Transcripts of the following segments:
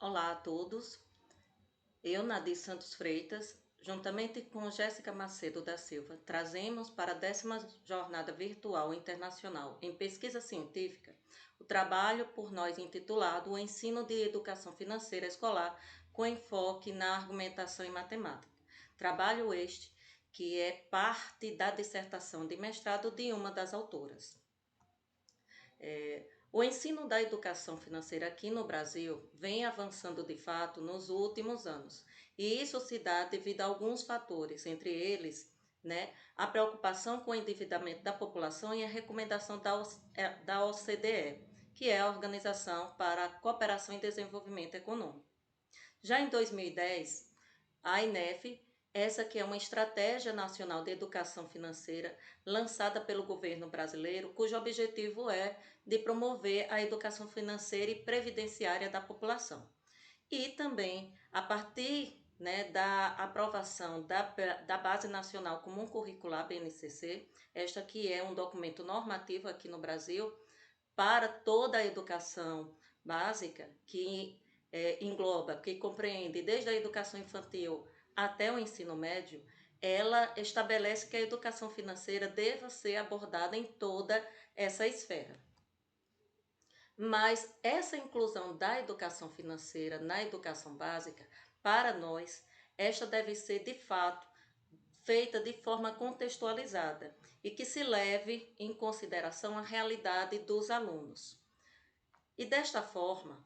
Olá a todos. Eu, Nadir Santos Freitas, juntamente com Jéssica Macedo da Silva, trazemos para a 10ª Jornada Virtual Internacional em Pesquisa Científica o trabalho por nós intitulado O Ensino de Educação Financeira Escolar com enfoque na argumentação em matemática. Trabalho este que é parte da dissertação de mestrado de uma das autoras. O ensino da educação financeira aqui no Brasil vem avançando de fato nos últimos anos, e isso se dá devido a alguns fatores, entre eles, a preocupação com o endividamento da população e a recomendação da OCDE, que é a Organização para a Cooperação e Desenvolvimento Econômico. Já em 2010, a INEF, essa que é uma estratégia nacional de educação financeira lançada pelo governo brasileiro, cujo objetivo é de promover a educação financeira e previdenciária da população. E também, a partir da aprovação da Base Nacional Comum Curricular, BNCC, esta que é um documento normativo aqui no Brasil para toda a educação básica, que engloba, que compreende desde a educação infantil até o ensino médio, ela estabelece que a educação financeira deva ser abordada em toda essa esfera. Mas essa inclusão da educação financeira na educação básica, para nós, esta deve ser de fato feita de forma contextualizada e que se leve em consideração a realidade dos alunos. E desta forma,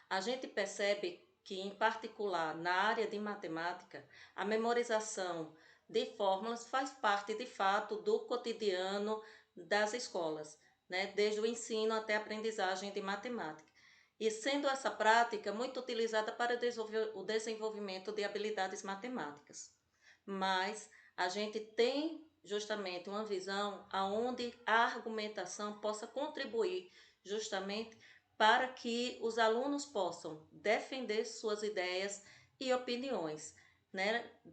a gente percebe que, em particular na área de matemática, a memorização de fórmulas faz parte de fato do cotidiano das escolas, desde o ensino até a aprendizagem de matemática. E sendo essa prática muito utilizada para o desenvolvimento de habilidades matemáticas. Mas a gente tem justamente uma visão onde a argumentação possa contribuir justamente para que os alunos possam defender suas ideias e opiniões,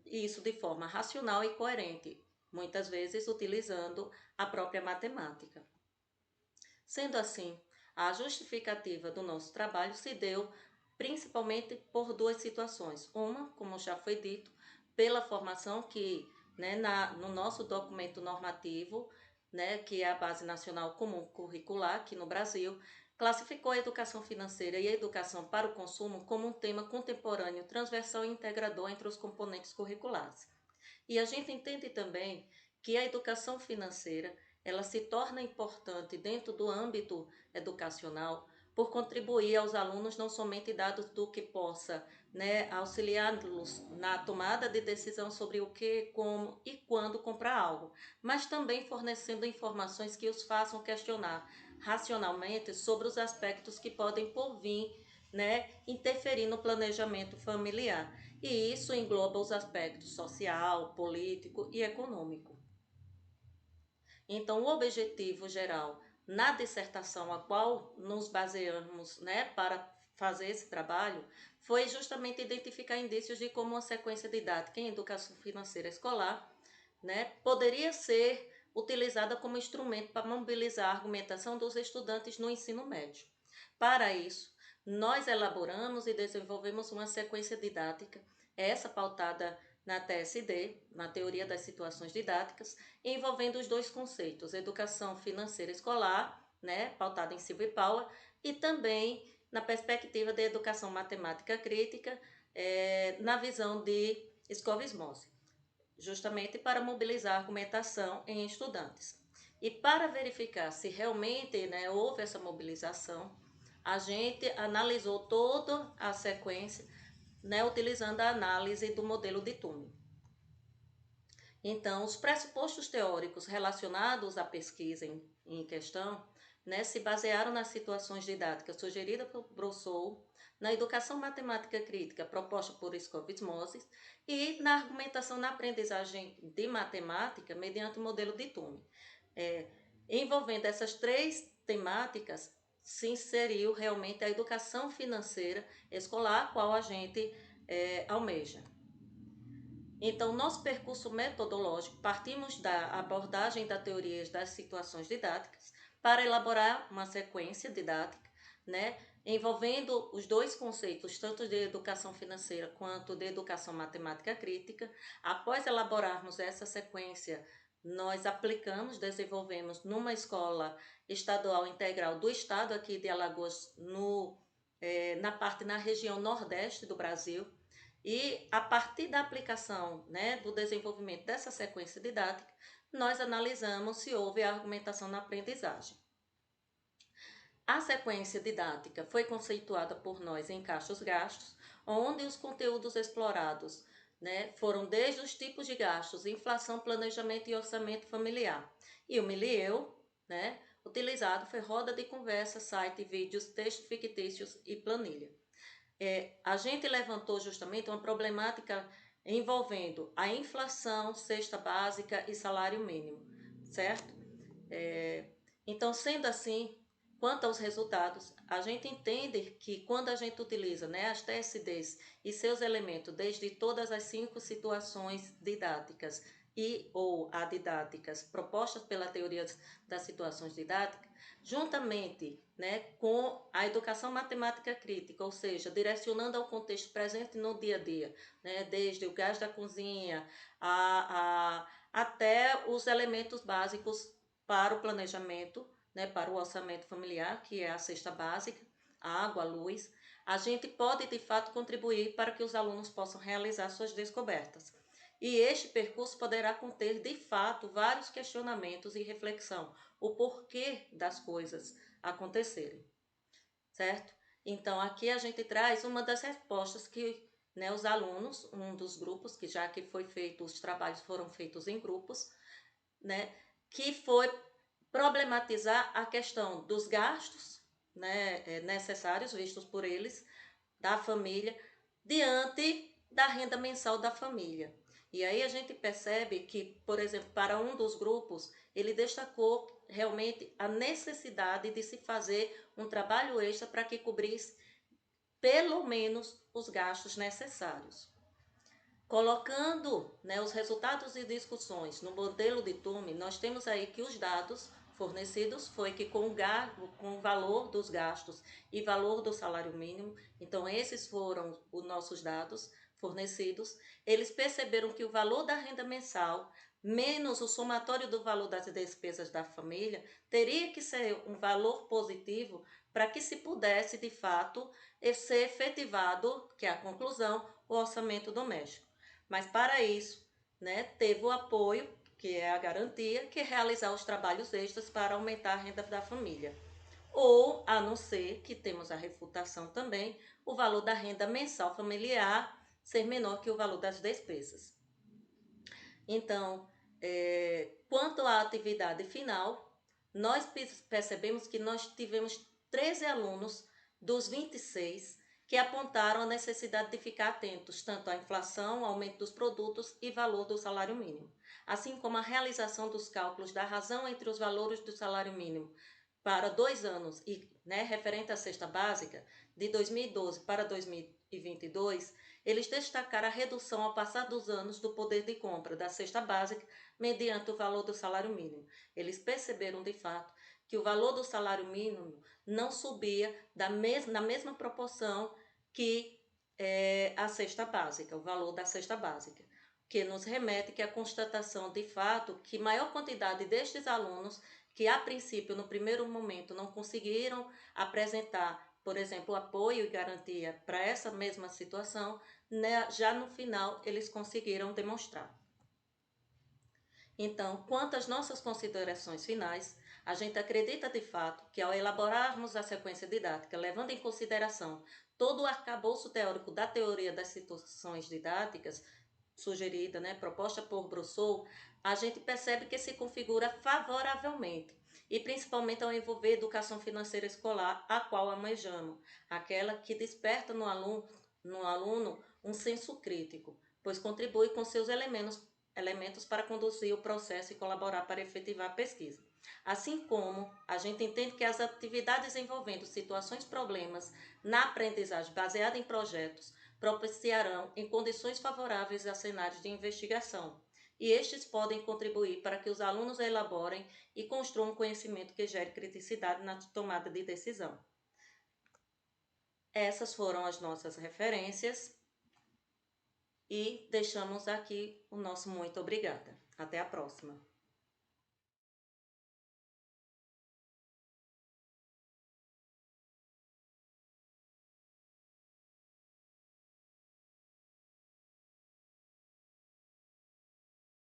Isso de forma racional e coerente, muitas vezes utilizando a própria matemática. Sendo assim, a justificativa do nosso trabalho se deu principalmente por duas situações. Uma, como já foi dito, pela formação que, no nosso documento normativo, que é a Base Nacional Comum Curricular aqui no Brasil, classificou a educação financeira e a educação para o consumo como um tema contemporâneo, transversal e integrador entre os componentes curriculares. E a gente entende também que a educação financeira ela se torna importante dentro do âmbito educacional por contribuir aos alunos não somente dados do que possa auxiliá-los na tomada de decisão sobre o que, como e quando comprar algo, mas também fornecendo informações que os façam questionar racionalmente sobre os aspectos que podem por vir interferir no planejamento familiar. E isso engloba os aspectos social, político e econômico. Então, o objetivo geral na dissertação a qual nos baseamos para fazer esse trabalho foi justamente identificar indícios de como uma sequência didática em educação financeira escolar poderia ser utilizada como instrumento para mobilizar a argumentação dos estudantes no ensino médio. Para isso, nós elaboramos e desenvolvemos uma sequência didática, essa pautada na TSD, na Teoria das Situações Didáticas, envolvendo os dois conceitos, educação financeira escolar, pautada em Silva e Paula, e também na perspectiva de educação matemática crítica, na visão de Skov-Smosy, justamente para mobilizar a argumentação em estudantes. E para verificar se realmente houve essa mobilização, a gente analisou toda a sequência utilizando a análise do modelo de Turing. Então, os pressupostos teóricos relacionados à pesquisa em questão se basearam nas situações didáticas sugeridas por Brousseau, na educação matemática crítica proposta por Skov-Smosy e na argumentação na aprendizagem de matemática mediante o modelo de Turing. Envolvendo essas três temáticas, se inseriu realmente a educação financeira escolar, a qual a gente almeja. Então, nosso percurso metodológico, partimos da abordagem da teoria das situações didáticas para elaborar uma sequência didática, envolvendo os dois conceitos, tanto de educação financeira quanto de educação matemática crítica. Após elaborarmos essa sequência, nós aplicamos, desenvolvemos numa escola estadual integral do estado aqui de Alagoas, na região nordeste do Brasil. E a partir da aplicação, né, do desenvolvimento dessa sequência didática, nós analisamos se houve argumentação na aprendizagem. A sequência didática foi conceituada por nós em caixas gastos, onde os conteúdos explorados, né, foram desde os tipos de gastos, inflação, planejamento e orçamento familiar. E o milieu, né, utilizado foi roda de conversa, site, vídeos, textos fictícios e planilha. A gente levantou justamente uma problemática envolvendo a inflação, cesta básica e salário mínimo, certo? Então, sendo assim, quanto aos resultados, a gente entende que quando a gente utiliza, né, as TSDs e seus elementos, desde todas as 5 situações didáticas e ou adidáticas propostas pela teoria das situações didáticas, juntamente, né, com a educação matemática crítica, ou seja, direcionando ao contexto presente no dia a dia, né, desde o gás da cozinha até os elementos básicos para o planejamento, né, para o orçamento familiar, que é a cesta básica, a água, a luz, a gente pode de fato contribuir para que os alunos possam realizar suas descobertas. E este percurso poderá conter de fato vários questionamentos e reflexão, o porquê das coisas acontecerem, certo? Então aqui a gente traz uma das respostas que, né, os alunos, um dos grupos, que já que foi feito, os trabalhos foram feitos em grupos, né, que foi problematizar a questão dos gastos, né, necessários vistos por eles, da família, diante da renda mensal da família. E aí a gente percebe que, por exemplo, para um dos grupos, ele destacou realmente a necessidade de se fazer um trabalho extra para que cobrisse pelo menos os gastos necessários. Colocando, né, os resultados e discussões no modelo de Tume, nós temos aí que os dados fornecidos foi que com o valor dos gastos e valor do salário mínimo, então esses foram os nossos dados fornecidos, eles perceberam que o valor da renda mensal menos o somatório do valor das despesas da família teria que ser um valor positivo para que se pudesse de fato ser efetivado, que é a conclusão, o orçamento doméstico. Mas para isso, né, teve o apoio, que é a garantia, que é realizar os trabalhos extras para aumentar a renda da família. Ou, a não ser que temos a refutação também, o valor da renda mensal familiar ser menor que o valor das despesas. Então, quanto à atividade final, nós percebemos que nós tivemos 13 alunos dos 26 que apontaram a necessidade de ficar atentos tanto à inflação, aumento dos produtos e valor do salário mínimo, assim como a realização dos cálculos da razão entre os valores do salário mínimo para 2 anos e, né, referente à cesta básica, de 2012 para 2022, eles destacaram a redução ao passar dos anos do poder de compra da cesta básica mediante o valor do salário mínimo. Eles perceberam de fato que o valor do salário mínimo não subia na mesma proporção que a cesta básica, o valor da cesta básica, que nos remete que a constatação de fato que maior quantidade destes alunos que a princípio no primeiro momento não conseguiram apresentar, por exemplo, apoio e garantia para essa mesma situação, né, já no final eles conseguiram demonstrar. Então, quanto às nossas considerações finais, a gente acredita de fato que ao elaborarmos a sequência didática, levando em consideração todo o arcabouço teórico da teoria das situações didáticas, sugerida, né, proposta por Brousseau, a gente percebe que se configura favoravelmente, e principalmente ao envolver educação financeira escolar, a qual almejamos, aquela que desperta no aluno um senso crítico, pois contribui com seus elementos para conduzir o processo e colaborar para efetivar a pesquisa. Assim como a gente entende que as atividades envolvendo situações problemas na aprendizagem baseada em projetos propiciarão em condições favoráveis a cenários de investigação, e estes podem contribuir para que os alunos elaborem e construam um conhecimento que gere criticidade na tomada de decisão. Essas foram as nossas referências e deixamos aqui o nosso muito obrigada. Até a próxima.